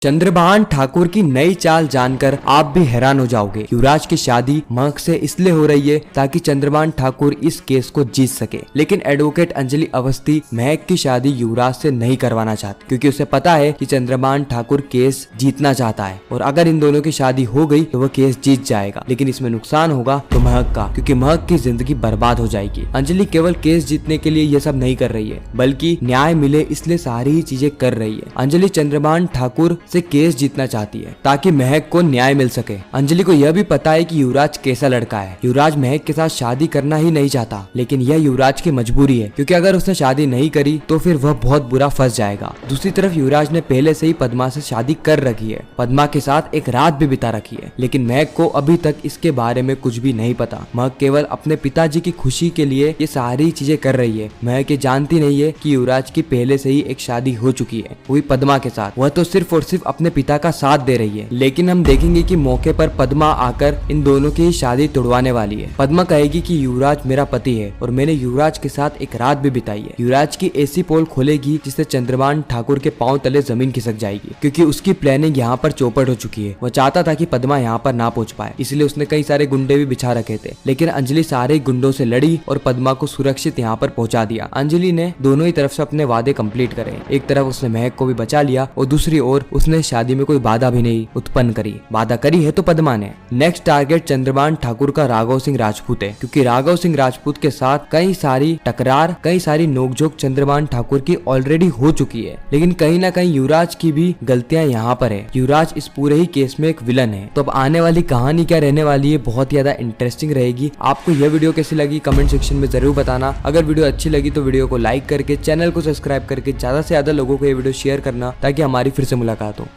चंद्रभान ठाकुर की नई चाल जानकर आप भी हैरान हो जाओगे। युवराज की शादी महक से इसलिए हो रही है ताकि चंद्रभान ठाकुर इस केस को जीत सके, लेकिन एडवोकेट अंजलि अवस्थी महक की शादी युवराज से नहीं करवाना चाहती क्योंकि उसे पता है कि चंद्रभान ठाकुर केस जीतना चाहता है और अगर इन दोनों की शादी हो गई तो वह केस जीत जाएगा, लेकिन इसमें नुकसान होगा तो महक का, क्योंकि महक की जिंदगी बर्बाद हो जाएगी। अंजलि केवल केस जीतने के लिए ये सब नहीं कर रही है, बल्कि न्याय मिले इसलिए सारी ही चीजें कर रही है। अंजलि चंद्रभान ठाकुर से केस जीतना चाहती है ताकि महक को न्याय मिल सके। अंजलि को यह भी पता है कि युवराज कैसा लड़का है। युवराज महक के साथ शादी करना ही नहीं चाहता, लेकिन यह युवराज की मजबूरी है क्योंकि अगर उसने शादी नहीं करी तो फिर वह बहुत बुरा फंस जाएगा। दूसरी तरफ युवराज ने पहले से ही पद्मा से शादी कर रखी है, पद्मा के साथ एक रात भी बिता रखी है, लेकिन महक को अभी तक इसके बारे में कुछ भी नहीं पता। महक केवल अपने पिताजी की खुशी के लिए ये सारी चीजें कर रही है। महक ये जानती नहीं है कि युवराज की पहले से ही एक शादी हो चुकी है, वही पद्मा के साथ। वह तो सिर्फ और सिर्फ अपने पिता का साथ दे रही है, लेकिन हम देखेंगे कि मौके पर पद्मा आकर इन दोनों की शादी तोड़वाने वाली है। पद्मा कहेगी कि युवराज मेरा पति है और मैंने युवराज के साथ एक रात भी बिताई है। युवराज की ऐसी पोल खोलेगी जिससे चंद्रभान ठाकुर के पांव तले जमीन खिसक जाएगी, क्योंकि उसकी प्लानिंग यहाँ पर चौपट हो चुकी है। वह चाहता था कि पद्मा यहाँ पर ना पहुँच पाए, इसलिए उसने कई सारे गुंडे भी बिछा रखे थे, लेकिन अंजलि सारे गुंडों से लड़ी और पद्मा को सुरक्षित यहाँ पर पहुँचा दिया। अंजलि ने दोनों ही तरफ से अपने वादे कंप्लीट करे। एक तरफ उसने महक को भी बचा लिया और दूसरी ओर उसने शादी में कोई बाधा भी नहीं उत्पन्न करी। बाधा करी है तो पद्मा ने। नेक्स्ट टारगेट चंद्रभान ठाकुर का राघव सिंह राजपूत है, क्योंकि राघव सिंह राजपूत के साथ कई सारी टकरार, कई सारी नोकझोंक चंद्रभान ठाकुर की ऑलरेडी हो चुकी है, लेकिन कहीं ना कहीं युवराज की भी गलतियां यहाँ पर है। युवराज इस पूरे ही केस में एक विलन है। तो अब आने वाली कहानी क्या रहने वाली है, बहुत ज्यादा इंटरेस्टिंग रहेगी। आपको यह वीडियो कैसी लगी कमेंट सेक्शन में जरूर बताना। अगर वीडियो अच्छी लगी तो वीडियो को लाइक करके चैनल को सब्सक्राइब करके ज्यादा से ज्यादा लोगों को ये वीडियो शेयर करना ताकि हमारी फिर से मुलाकात हो।